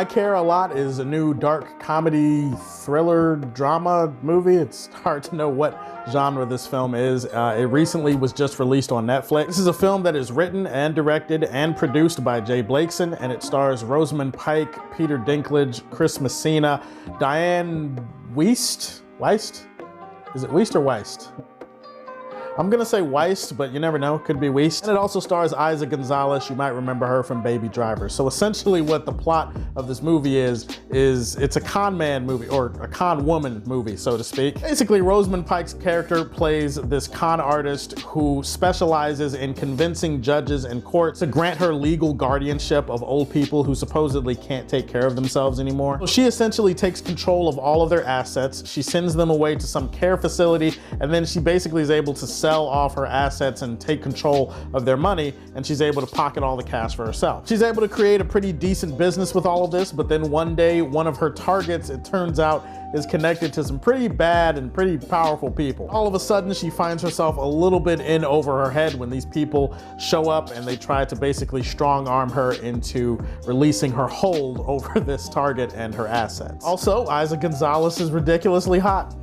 I Care Alot is a new dark comedy, thriller, drama movie. It's hard to know what genre this film is. It recently was just released on Netflix. This is a film that is written and directed and produced by Jay Blakeson, and it stars Rosamund Pike, Peter Dinklage, Chris Messina, Diane Wiest? Is it Wiest or Weist? I'm gonna say Weist, but you never know, could be Weist. And it also stars Isa Gonzalez. You might remember her from Baby Driver. So essentially what the plot of this movie is it's a con man movie, or a con woman movie, so to speak. Basically, Rosamund Pike's character plays this con artist who specializes in convincing judges and courts to grant her legal guardianship of old people who supposedly can't take care of themselves anymore. So she essentially takes control of all of their assets. She sends them away to some care facility, and then she basically is able to sell off her assets and take control of their money, and she's able to pocket all the cash for herself. She's able to create a pretty decent business with all of this, but then one day, one of her targets, it turns out, is connected to some pretty bad and pretty powerful people. All of a sudden, she finds herself a little bit in over her head when these people show up and they try to basically strong arm her into releasing her hold over this target and her assets. Also, Isa Gonzalez is ridiculously hot.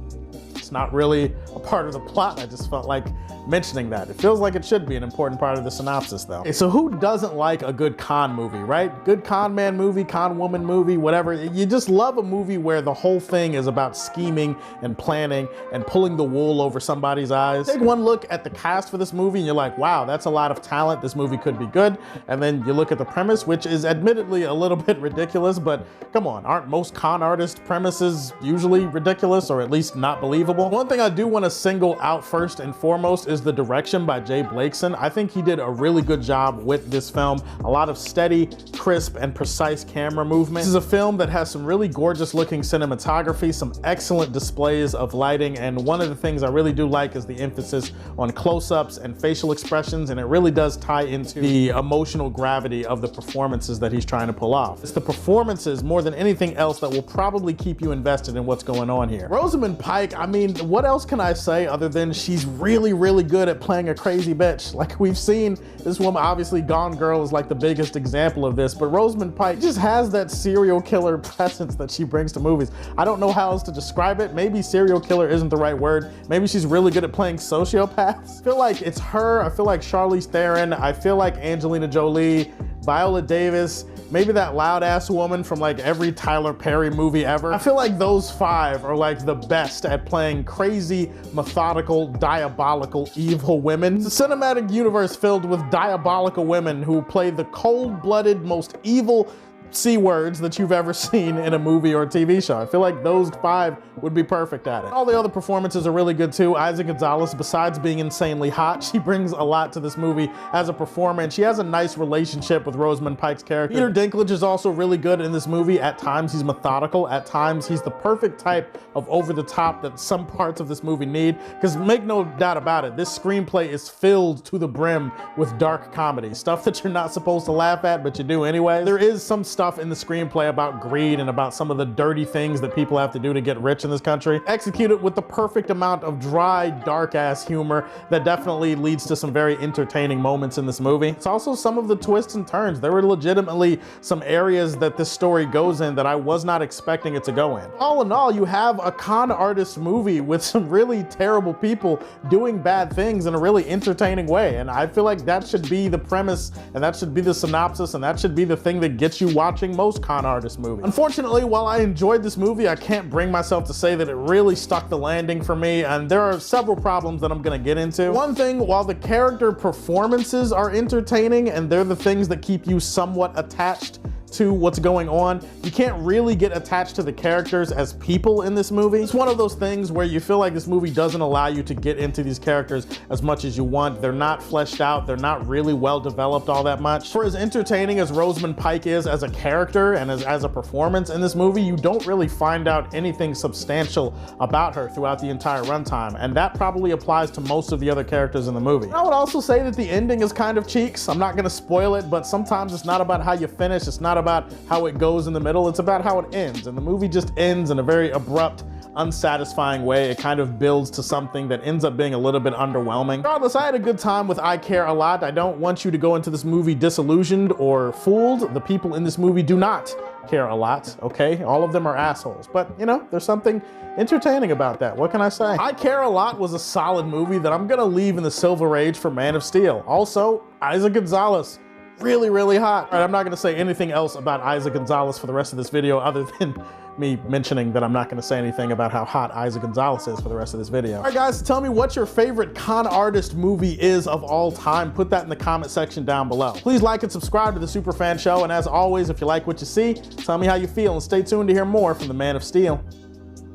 It's not really a part of the plot. I just felt like mentioning that. It feels like it should be an important part of the synopsis though. Okay, so who doesn't like a good con movie, right? Good con man movie, con woman movie, whatever. You just love a movie where the whole thing is about scheming and planning and pulling the wool over somebody's eyes. Take one look at the cast for this movie and you're like, wow, that's a lot of talent. This movie could be good. And then you look at the premise, which is admittedly a little bit ridiculous, but come on, aren't most con artist premises usually ridiculous or at least not believable? One thing I do want to single out first and foremost is the direction by Jay Blakeson. I think he did a really good job with this film. A lot of steady, crisp, and precise camera movement. This is a film that has some really gorgeous looking cinematography, some excellent displays of lighting, and one of the things I really do like is the emphasis on close-ups and facial expressions, and it really does tie into the emotional gravity of the performances that he's trying to pull off. It's the performances more than anything else that will probably keep you invested in what's going on here. Rosamund Pike, I mean, what else can I say other than she's really, really good at playing a crazy bitch. Like we've seen this woman, obviously Gone Girl is like the biggest example of this, but Rosamund Pike just has that serial killer presence that she brings to movies. I don't know how else to describe it. Maybe serial killer isn't the right word. Maybe she's really good at playing sociopaths. I feel like it's her. I feel like Charlize Theron. I feel like Angelina Jolie, Viola Davis, maybe that loud ass woman from like every Tyler Perry movie ever. I feel like those five are like the best at playing crazy, methodical, diabolical, evil women. It's a cinematic universe filled with diabolical women who play the cold-blooded, most evil C words that you've ever seen in a movie or a TV show. I feel like those five would be perfect at it. All the other performances are really good too. Isa Gonzalez, besides being insanely hot, she brings a lot to this movie as a performer, and she has a nice relationship with Rosamund Pike's character. Peter Dinklage is also really good in this movie. At times he's methodical, at times he's the perfect type of over the top that some parts of this movie need, because make no doubt about it, this screenplay is filled to the brim with dark comedy, stuff that you're not supposed to laugh at, but you do anyway. There is some stuff in the screenplay about greed and about some of the dirty things that people have to do to get rich in this country, executed with the perfect amount of dry, dark-ass humor that definitely leads to some very entertaining moments in this movie. It's also some of the twists and turns. There were legitimately some areas that this story goes in that I was not expecting it to go in. All in all, you have a con artist movie with some really terrible people doing bad things in a really entertaining way, and I feel like that should be the premise, and that should be the synopsis, and that should be the thing that gets you watching most con artist movies. Unfortunately, while I enjoyed this movie, I can't bring myself to say that it really stuck the landing for me, and there are several problems that I'm gonna get into. One thing, while the character performances are entertaining and they're the things that keep you somewhat attached to what's going on, you can't really get attached to the characters as people in this movie. It's one of those things where you feel like this movie doesn't allow you to get into these characters as much as you want. They're not fleshed out, they're not really well developed all that much. For as entertaining as Rosamund Pike is as a character and as a performance in this movie, you don't really find out anything substantial about her throughout the entire runtime, and that probably applies to most of the other characters in the movie. I would also say that the ending is kind of cheeks. I'm not gonna spoil it, but sometimes it's not about how you finish, it's not about how it goes in the middle, it's about how it ends, and the movie just ends in a very abrupt, unsatisfying way. It kind of builds to something that ends up being a little bit underwhelming. Regardless, I had a good time with I Care a Lot. I don't want you to go into this movie disillusioned or fooled. The people in this movie do not care a lot, okay? All of them are assholes. But, you know, there's something entertaining about that. What can I say? I Care a Lot was a solid movie that I'm gonna leave in the Silver Age for Man of Steel. Also, Isaac Gonzalez, really, really hot. All right, I'm not gonna say anything else about Isaac Gonzalez for the rest of this video other than me mentioning that I'm not gonna say anything about how hot Isaac Gonzalez is for the rest of this video. All right, guys, tell me what your favorite con artist movie is of all time. Put that in the comment section down below. Please like and subscribe to the Superfan Show, and as always, if you like what you see, tell me how you feel, and stay tuned to hear more from the Man of Steel.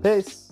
Peace.